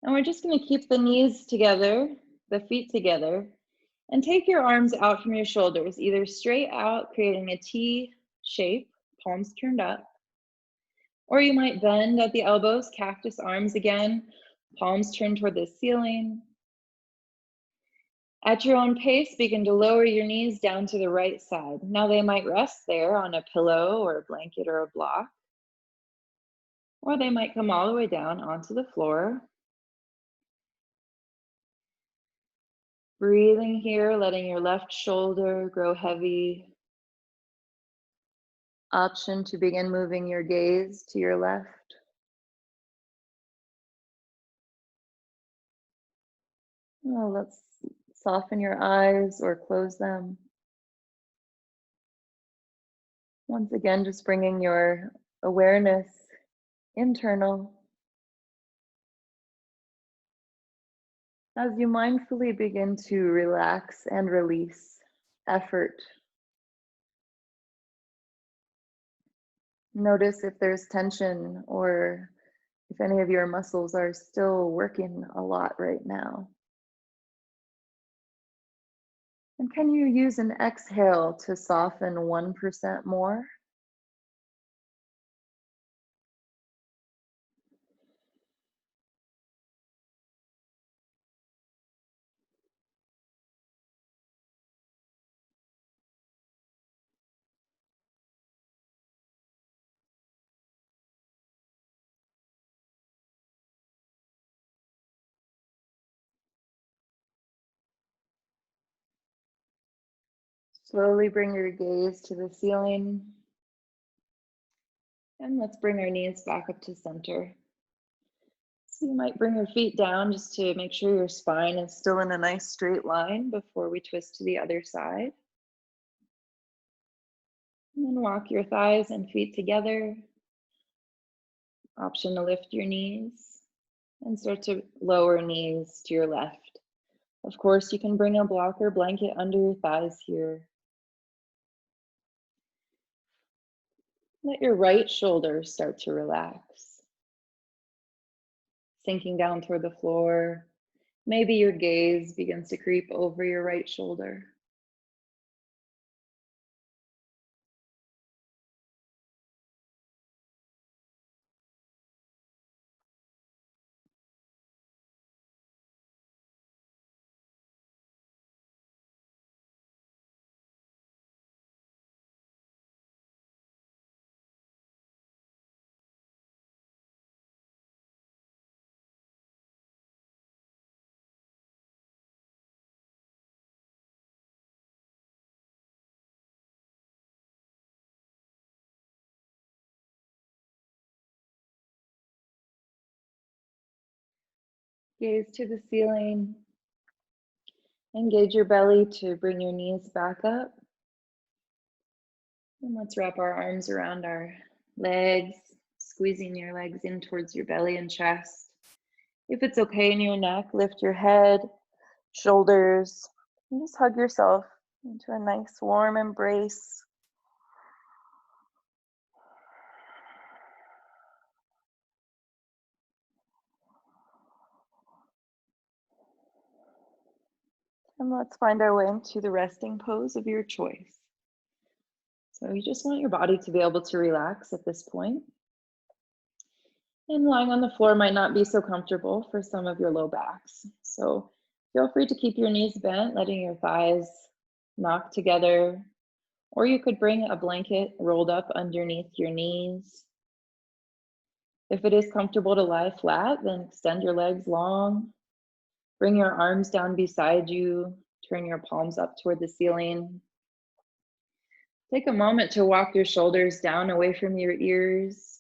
And we're just going to keep the knees together, the feet together, and take your arms out from your shoulders, either straight out, creating a T shape, palms turned up, or you might bend at the elbows, cactus arms again, palms turned toward the ceiling. At your own pace, begin to lower your knees down to the right side. Now they might rest there on a pillow or a blanket or a block, or they might come all the way down onto the floor. Breathing here, letting your left shoulder grow heavy. Option to begin moving your gaze to your left. Oh, let's soften your eyes or close them. Once again, just bringing your awareness internal. As you mindfully begin to relax and release effort, notice if there's tension or if any of your muscles are still working a lot right now. And can you use an exhale to soften 1% more? Slowly bring your gaze to the ceiling. And let's bring our knees back up to center. So you might bring your feet down just to make sure your spine is still in a nice straight line before we twist to the other side. And then walk your thighs and feet together. Option to lift your knees and start to lower knees to your left. Of course, you can bring a block or blanket under your thighs here. Let your right shoulder start to relax, sinking down toward the floor. Maybe your gaze begins to creep over your right shoulder. Gaze to the ceiling. Engage your belly to bring your knees back up. And let's wrap our arms around our legs, squeezing your legs in towards your belly and chest. If it's okay in your neck, lift your head, shoulders, and just hug yourself into a nice warm embrace. And let's find our way into the resting pose of your choice. So you just want your body to be able to relax at this point. And lying on the floor might not be so comfortable for some of your low backs. So feel free to keep your knees bent, letting your thighs knock together. Or you could bring a blanket rolled up underneath your knees. If it is comfortable to lie flat, then extend your legs long. Bring your arms down beside you. Turn your palms up toward the ceiling. Take a moment to walk your shoulders down away from your ears.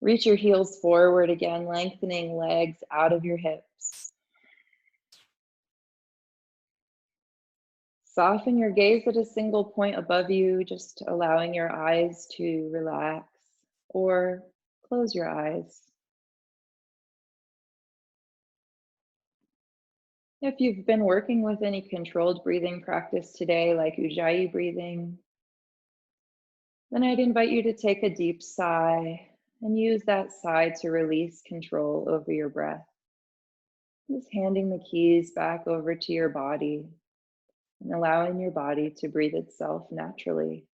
Reach your heels forward again, lengthening legs out of your hips. Soften your gaze at a single point above you, just allowing your eyes to relax, or close your eyes. If you've been working with any controlled breathing practice today, like Ujjayi breathing, Then I'd invite you to take a deep sigh and use that sigh to release control over your breath. Just handing the keys back over to your body and allowing your body to breathe itself naturally.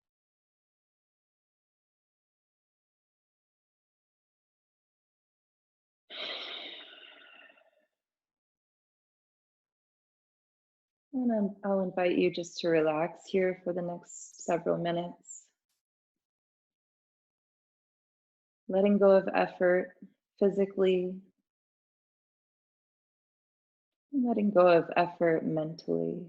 And I'll invite you just to relax here for the next several minutes, letting go of effort physically, and letting go of effort mentally.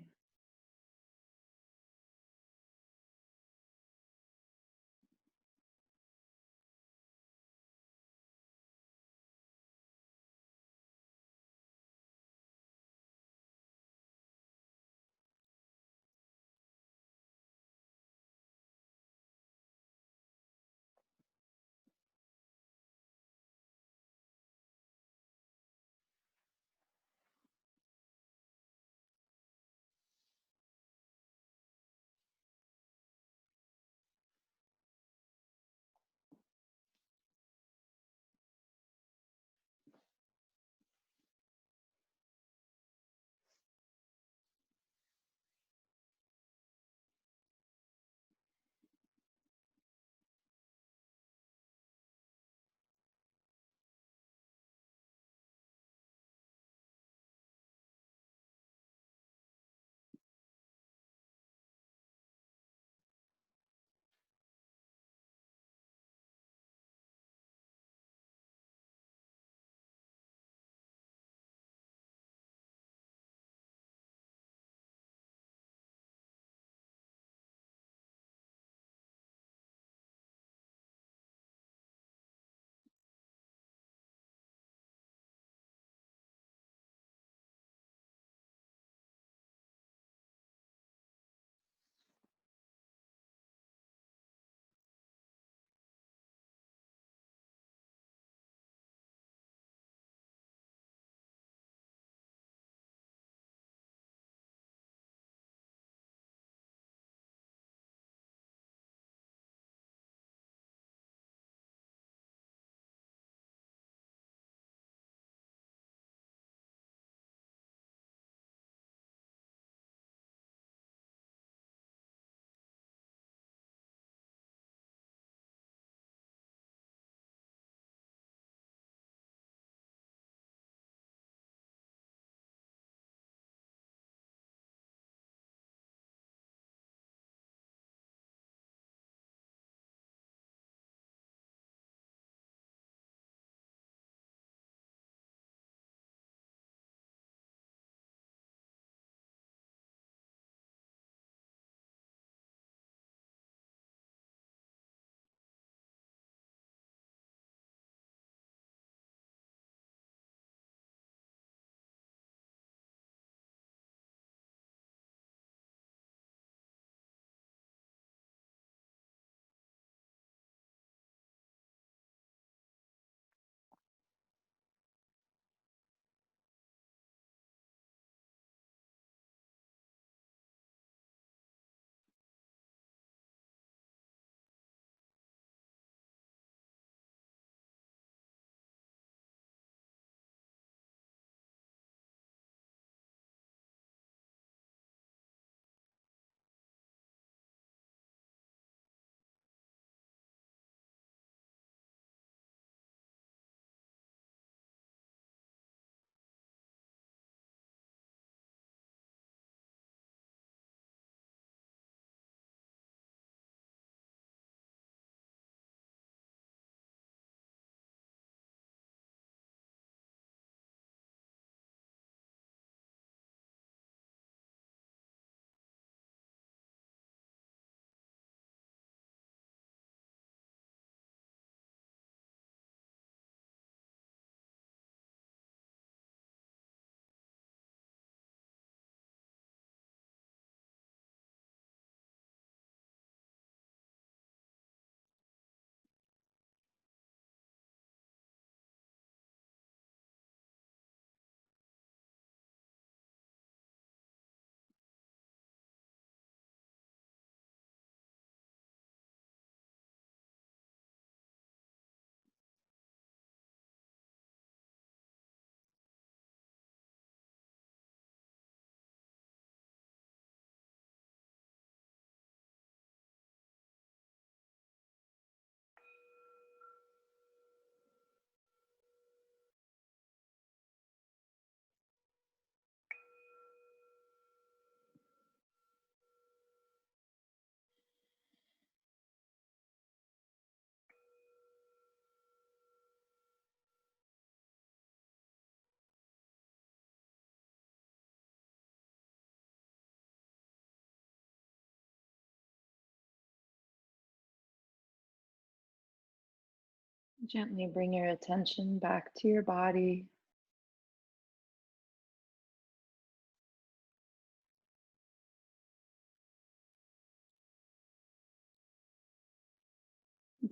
Gently bring your attention back to your body,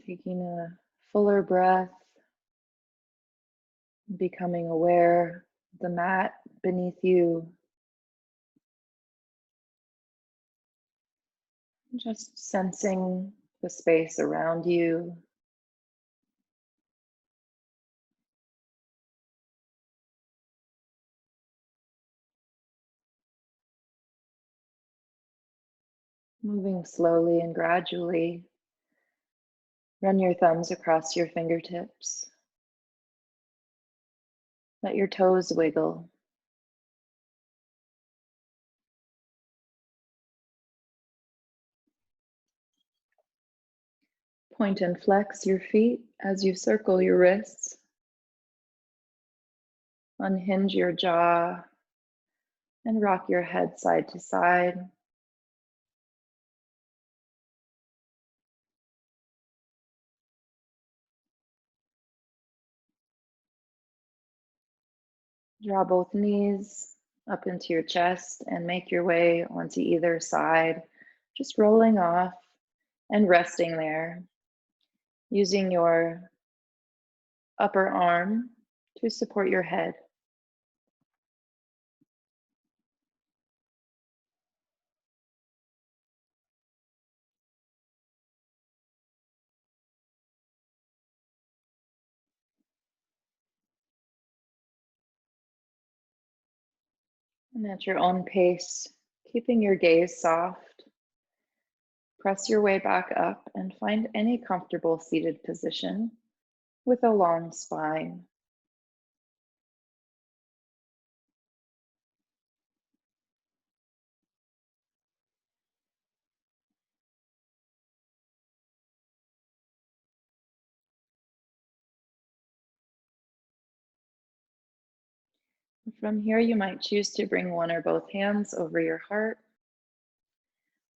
taking a fuller breath, becoming aware of the mat beneath you, just sensing the space around you, moving slowly and gradually. Run your thumbs across your fingertips. Let your toes wiggle. Point and flex your feet as you circle your wrists. Unhinge your jaw and rock your head side to side. Draw both knees up into your chest and make your way onto either side, just rolling off and resting there, using your upper arm to support your head. And at your own pace, keeping your gaze soft, press your way back up and find any comfortable seated position with a long spine. From here, you might choose to bring one or both hands over your heart,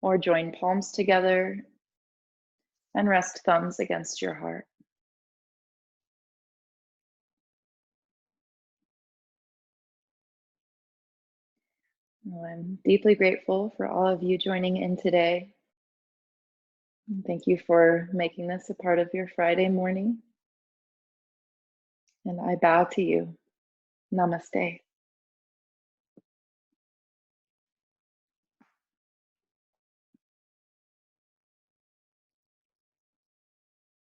or join palms together and rest thumbs against your heart. Well, I'm deeply grateful for all of you joining in today. And thank you for making this a part of your Friday morning. And I bow to you. Namaste.